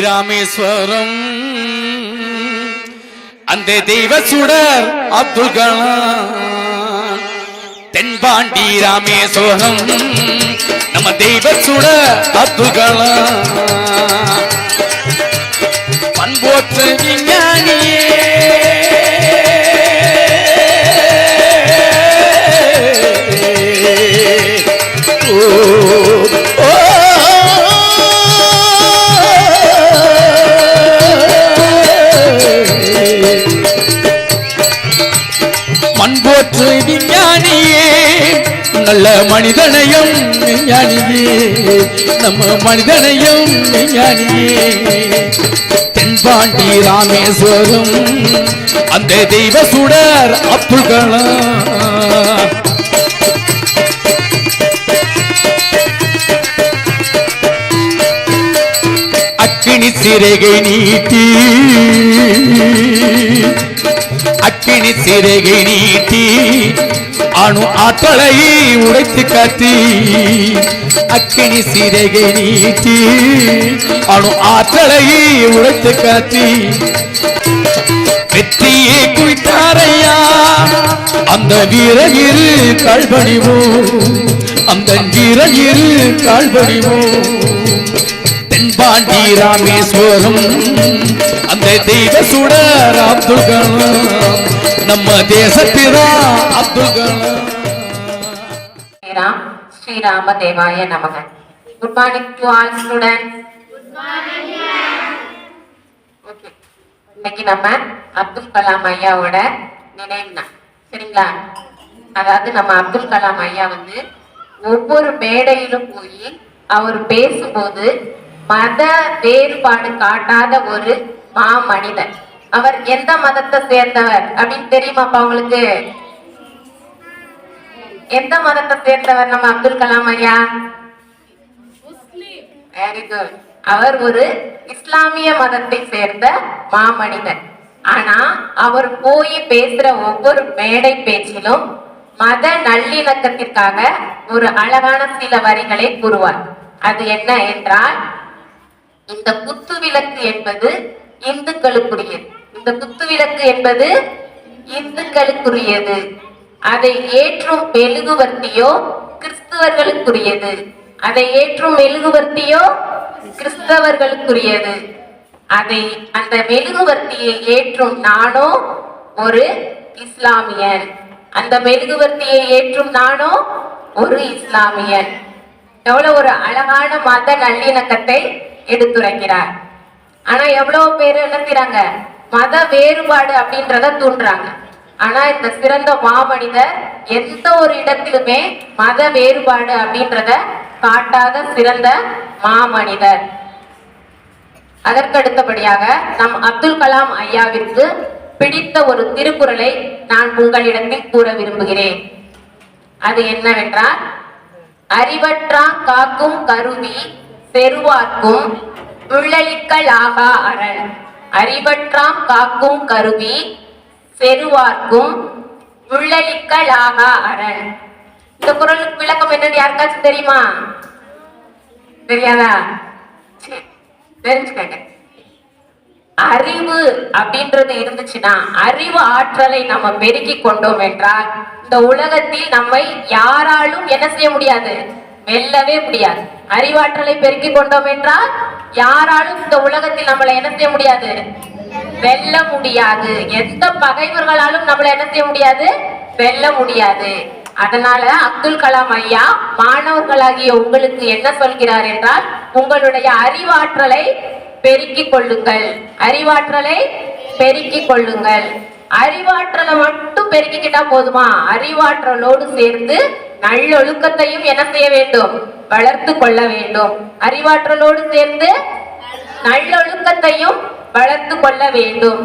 ராமேஸ்வரம் அந்த தெய்வ சுடர் அப்துல் கலாம். தென்பாண்டி ராமேஸ்வரம் நம்ம தெய்வ சுடர் அப்துல் கலாம். பண்போற்று விஞ்ஞானியே பண்போற்று விஞ்ஞானியே நல்ல மனிதனையும் விஞ்ஞானியே நம்ம மனிதனையும் விஞ்ஞானியே. தென்பாண்டி ராமேஸ்வரம் அந்த தெய்வ சுடர் அப்துல் கலாம். அக்கினி சிறகை நீட்டி அக்கினி சிறகை நீட்டி அணு ஆற்றலை உடைத்து காட்டி. அக்கினி சிறகை நீட்டி அணு ஆற்றலை உடைத்து காட்டி. வெற்றியை குவித்தாரையா அந்த வீரகிரு கால்பணிவோம் அந்த வீரகிரு கால்பணிவோம். தென்பாண்டி ராமேஸ்வரம் அந்த தெய்வ சுடர் அப்துல் கலாம் நம்ம தேசத்திரா அப்துல் கலாம். ஸ்ரீராம தேவாய நமக. Good morning to all students. Okay, இன்னைக்கு நம்ம அப்துல் கலாம் ஐயாவோட நினைவு நாள், சரிங்களா? அதாவது நம்ம அப்துல் கலாம் ஐயா வந்து ஒவ்வொரு மேடையிலும் போய் அவர் பேசும்போது மத வேறுபாடு காட்டாத ஒரு மாமனிதன். அவர் எந்த மதத்தை சேர்ந்தவர் அப்படின்னு தெரியுமாப்பா உங்களுக்கு? எந்த மதத்தை சேர்ந்தவர் நம்ம அப்துல் கலாம் ஐயா? Very good. அவர் ஒரு இஸ்லாமிய மதத்தை சேர்ந்த மாமனிதன். ஆனா அவர் போய் பேசுற ஒவ்வொரு மேடை பேச்சிலும் மத நல்லிணக்கத்திற்காக ஒரு அழகான சில வரிகளை கூறுவார். அது என்ன என்றால், இந்த குத்து விளக்கு என்பது இந்துக்களுக்குரியது. இந்த குத்து விளக்கு என்பது இந்துக்களுக்குரியது. அதை ஏற்றும் மெழுகுவர்த்தியோ கிறிஸ்தவர்களுக்குரியது. அதை ஏற்றும் மெழுகுவர்த்தியோ கிறிஸ்தவர்களுக்குரியது. அந்த மெழுகுவர்த்தியை ஏற்றும் நானோ ஒரு இஸ்லாமியன். அந்த மெழுகுவர்த்தியை ஏற்றும் நானோ ஒரு இஸ்லாமியன். எவ்வளவு ஒரு அழகான மத நல்லிணக்கத்தை எடுத்துரைக்கிறார். ஆனா எவ்வளவு பேரு என்ன செய்றாங்க? மத வேறுபாடு அப்படின்றத தூண்டுறாங்க. ஆனா இந்த சிறந்த மாமனிதர் எந்த ஒரு இடத்திலுமே மத வேறுபாடு அப்படின்றத காட்டாத சிறந்த மாமனிதர். அதற்கடுத்தபடியாக நம் அப்துல் கலாம் ஐயாவிற்கு பிடித்த ஒரு திருக்குறளை நான் உங்களிடத்தில் கூற விரும்புகிறேன். அது என்னவென்றால், அறிவற்றா காக்கும் கருவி செருவார்க்கும் உள்ளளிக்கலாகா அரண். அறிவற்றாம் காக்கும் கருவி செருவார்க்கும் உள்ளளிக்கலாகா அரண். இந்த குறளுக்கு விளக்கம் என்னன்னு யாருக்காச்சும் தெரியுமா? தெரியாதா? தெரிஞ்சுக்கங்க. அறிவு அப்படின்றது இருந்துச்சுன்னா, அறிவு ஆற்றலை நம்ம பெருக்கி கொண்டோம் என்றால் இந்த உலகத்தில் நம்மை யாராலும் என்ன செய்ய முடியாது? வெல்லவே முடியாது. அறிவாற்றலை பெருக்கி கொண்டோம் என்றால் யாராலும் இந்த உலகத்தில் நம்மளை என்ன செய்ய முடியாது? வெல்ல முடியாது. எந்த பகைவர்களாலும் நம்மளை என்ன செய்ய முடியாது? வெல்ல முடியாது. அதனால அப்துல் கலாம் ஐயா மாணவர்களாகிய உங்களுக்கு என்ன சொல்கிறார் என்றால், உங்களுடைய அறிவாற்றலை பெருக்கிக் கொள்ளுங்கள். அறிவாற்றலை பெருக்கிக் கொள்ளுங்கள். அறிவாற்றலை மட்டும் பெருக்கிக்கிட்டா போதுமா? அறிவாற்றலோடு சேர்ந்து நல்லொழுக்கத்தையும் என்ன செய்ய வேண்டும்? வளர்த்து கொள்ள வேண்டும். அறிவாற்றலோடு சேர்ந்து நல்லொழுக்கத்தையும் வளர்த்து கொள்ள வேண்டும்.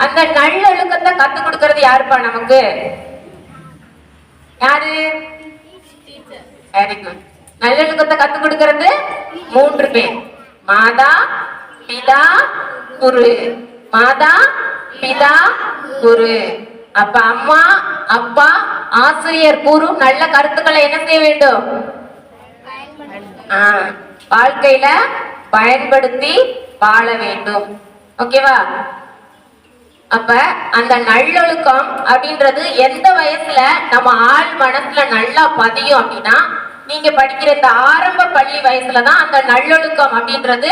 அந்த நல்லொழுக்கத்தை கத்துக் கொடுக்கிறது யாருப்பா நமக்கு? யாரு? Very good. நல்லொழுக்கத்தை கத்துக் கொடுக்கிறது 3 பேர். மாதா, பிதா, குரு. மாதா, பிதா, குரு. அப்ப அம்மா, அப்பா, ஆசிரியர் கூறும் நல்ல கருத்துக்களை என்ன செய்ய வேண்டும்? வாழ்க்கையில பயன்படுத்தி வாழ வேண்டும். ஓகேவா? அப்ப அந்த நல்லொழுக்கம் அப்படின்றது எந்த வயசுல நம்ம ஆள் மனசுல நல்லா பதியும் அப்படின்னா, நீங்க படிக்கிற இந்த ஆரம்ப பள்ளி வயசுலதான் அந்த நல்லொழுக்கம் அப்படின்றது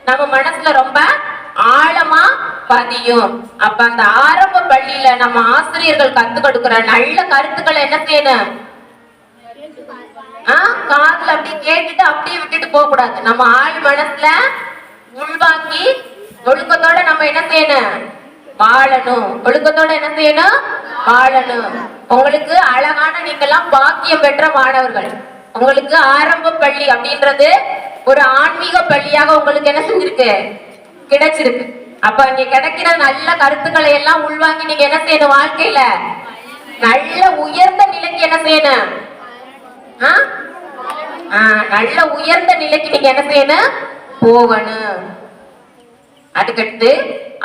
நம்ம மனசுல ரொம்ப ஆழமா பதியும். அப்ப அந்த ஆரம்ப பள்ளியில நம்ம ஆசிரியர்கள் கத்து கொடுக்கிற நல்ல கருத்துக்களை என்ன செய்யணும்? காதுல அப்படி கேட்டுட்டு அப்படியே விட்டுட்டு போக கூடாது. நம்ம ஆள் மனசுல உள்வாங்கி ஒழுக்கத்தோட நம்ம என்ன செய்யணும்? வாழணும். ஒழுக்கத்தோட என்ன செய்யணும்? வாழணும். உங்களுக்கு அழகான நீங்கெல்லாம் பாக்கியம் பெற்ற மாணவர்கள். உங்களுக்கு ஆரம்ப பள்ளி அப்படின்றது ஒரு ஆன்மீக பள்ளியாக உங்களுக்கு என்ன செஞ்சிருக்கு? கிடைச்சிருக்கு. அப்ப இங்க கிடைக்கிற நல்ல கருத்துக்களை எல்லாம் உள்வாங்கி நீங்க என்ன செய்யணும்? வாழ்க்கையில நல்ல உயர்ந்த நிலைக்கு என்ன செய்யணும்? நல்ல உயர்ந்த நிலைக்கு நீங்க என்ன செய்யணும்? போகணும். அதுக்கடுத்து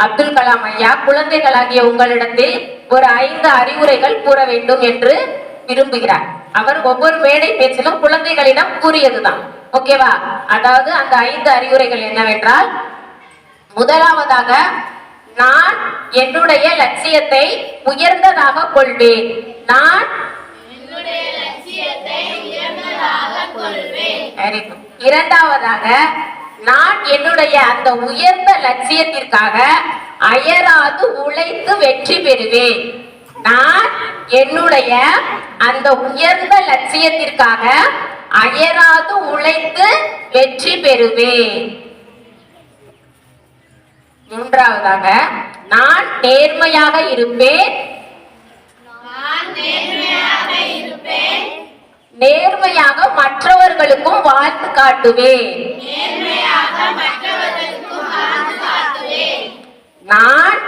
அப்துல் கலாம் ஐயா குழந்தைகளாகிய உங்களிடத்தில் ஒரு 5 அறிவுரைகள் கூற வேண்டும் என்று விரும்புகிறார். அவர் ஒவ்வொரு மேடை பேச்சிலும் குழந்தைகளிடம் கூறியதுதான். ஓகேவா? அதாவது அந்த 5 அறிவுரைகள் என்னவென்றால், முதலாவதாக, நான் என்னுடைய லட்சியத்தை உயர்ந்ததாக கொள்வேன். நான் இரண்டாவதாக, நான் என்னுடைய அந்த உயர்ந்த லட்சியத்திற்காக அயராது உழைத்து வெற்றி பெறுவேன். நான் என்னுடைய அந்த உயர்ந்த லட்சியத்திற்காக அயராது உழைத்து வெற்றி பெறுவேன். மூன்றாவதாக, நான் நேர்மையாக இருப்பேன். நேர்மையாக மற்றவர்களுக்கும் வாழ்த்து காட்டுவேன். நான்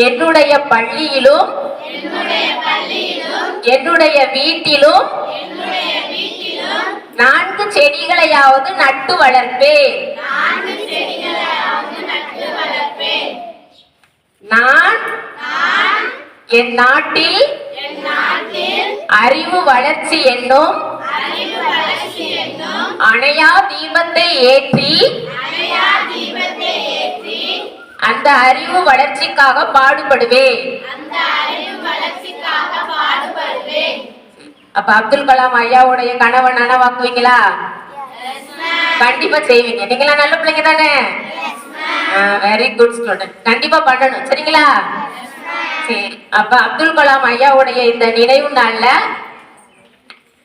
என்னுடைய பள்ளியிலும் என்னுடைய வீட்டிலும் 4 செடிகளையாவது நட்டு வளர்ப்பேன். நான் என் நாட்டில் அறிவு வளர்ச்சி என்னும் அணையா தீபத்தை ஏற்றி அந்த அறிவு வளர்ச்சிக்காக பாடுபடுவேன். அப்ப அப்துல் கலாம் ஐயாவுடைய கனவை நனவாக்குவீங்களா? கண்டிப்பா செய்வீங்க. நீங்களா நல்ல பிள்ளைங்க தானே? Very good student. கண்டிப்பா பண்ணணும். சரிங்களா? சரி. அப்ப அப்துல் கலாம் ஐயாவுடைய இந்த நினைவு நாள்ல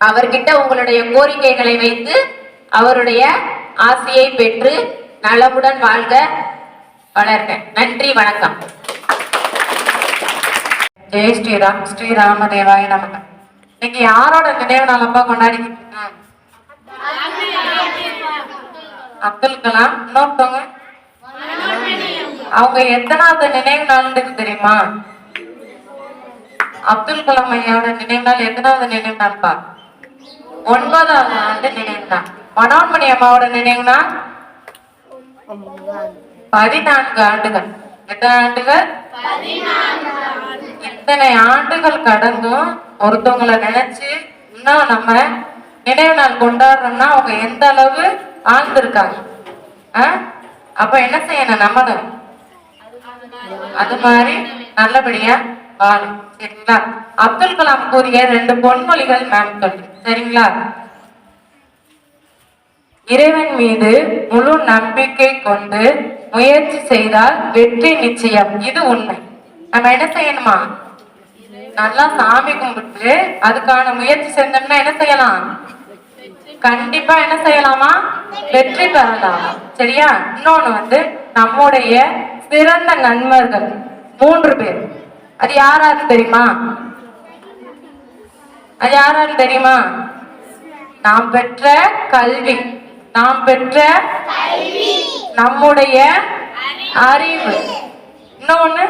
அவர்கிட்ட உங்களுடைய கோரிக்கைகளை வைத்து அவருடைய ஆசையை பெற்று நலமுடன் வாழ்க, வளர்க. நன்றி, வணக்கம். ஜெய் ஸ்ரீராம். ஸ்ரீராமதேவாய நமக. இன்னைக்கு யாரோட நினைவு நாள் அப்பா கொண்டாடிக்கிட்டு இருக்கோம்? அப்துல் கலாம். இன்னொருத்தவங்க அவங்க எத்தனாவது நினைவு நாள்னு தெரியுமா? அப்துல் கலாம் ஐயாவோட நினைவு நாள் எத்தனாவது நினைவு நாள்ப்பா? 9வது ஆண்டு நினைவு நாள். மனோன்மணி அம்மாவோட நினைவு நாள் 14 ஆண்டுகள். எத்தனை ஆண்டுகள்? இத்தனை ஆண்டுகள் கடந்தும் ஒருத்தவங்களை நினைச்சு இன்னும் நம்ம நினைவு நாள் கொண்டாடுறோம்னா அவங்க எந்த அளவு ஆழ்ந்திருக்காங்க. அப்ப என்ன செய்யணும்? நம்மளும் அது மாதிரி நல்லபடியா வாழும். சரிங்களா? அப்துல் கலாம் கூறிய 2 பொன்மொழிகள் மேம் சொல்லு. சரிங்களா? இறைவன் மீது முழு நம்பிக்கை கொண்டு முயற்சி செய்தால் வெற்றி நிச்சயம். இது உண்மை. நம்ம என்ன செய்யணுமா? நல்லா சாமி கும்பிட்டு அதுக்கான முயற்சி செஞ்சோம்னா என்ன செய்யலாம்? கண்டிப்பா என்ன செய்யலாமா? வெற்றி பெறலாம். சரியா? இன்னொன்னு நம்முடைய சிறந்த நண்பர்கள் 3 பேர். அது யாராரு தெரியுமா? அது யாராரு தெரியுமா? நாம் பெற்ற கல்வி, நாம் பெற்ற நம்முடைய அறிவு, இன்னொன்னு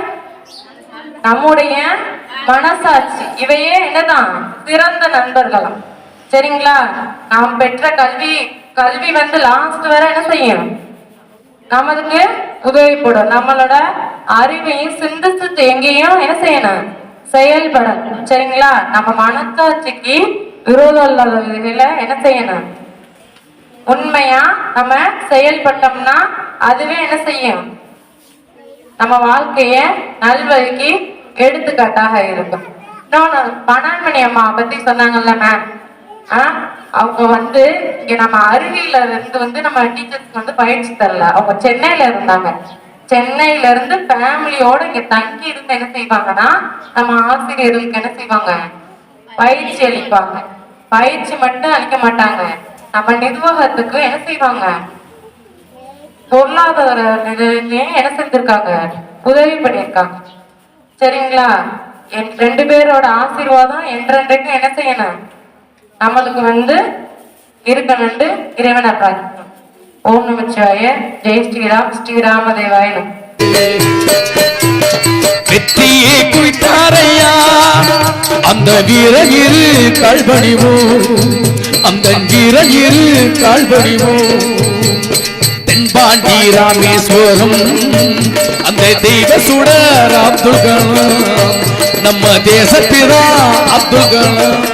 நம்முடைய மனசாட்சி. இவையே என்னதான்? சிறந்த நண்பர்களாம். சரிங்களா? நாம் பெற்ற கல்வி லாஸ்ட் வரை என்ன செய்யும்? நமக்கு உதவிப்படும். நம்மளோட அறிவையும் சிந்திச்சு எங்கேயும் என்ன செய்யணும்? செயல்படணும். சரிங்களா? நம்ம மனசாட்சிக்கு விரோதம் இல்லாத வகையில என்ன செய்யணும்? உண்மையா நம்ம செயல்பட்டோம்னா அதுவே என்ன செய்யும், நம்ம வாழ்க்கைய நல்வழிக்கு எடுத்துக்காட்டாக இருக்கும். இன்னொன்னு பனான்மணி அம்மா பத்தி சொன்னாங்கல்ல மேம், அவங்க வந்து இங்க நம்ம அருவியில இருந்து நம்ம டீச்சர்ஸ்க்கு பயிற்சி தரல. அவங்க சென்னையில இருந்தாங்க. சென்னையில இருந்து ஃபேமிலியோட இங்க தங்கி இருந்து என்ன செய்வாங்கன்னா நம்ம ஆசிரியர்களுக்கு என்ன செய்வாங்க, பயிற்சி அளிப்பாங்க. பயிற்சி மட்டும் அளிக்க மாட்டாங்க, நம்ம நிர்வாகத்துக்கு என்ன செய்வாங்க, பொருளாதார நிலையிலையும் என்ன செஞ்சிருக்காங்க, உதவி பண்ணியிருக்காங்க. சரிங்களா? ரெண்டு பேரோட ஆசீர்வாதம் என்றென்றைக்கும் என்ன செய்யணும், நம்மளுக்கு இருக்கணும்னு இறைவனை பிரார்த்திக்கணும். ஓம் நமச்சிவாய. ஜெய் ஸ்ரீராம். ஸ்ரீராமதேவாயனம். வெற்றியே குறித்தாரையா அந்த வீரகிரு கால்பணிவோ, அந்த வீரகிரு கால்பணிவோ. தென்பாண்டி ராமேஸ்வரம் அந்த தெய்வ சுடர் அப்துல் கலாம், நம்ம தேசப்பிதா அப்துல் கலாம்.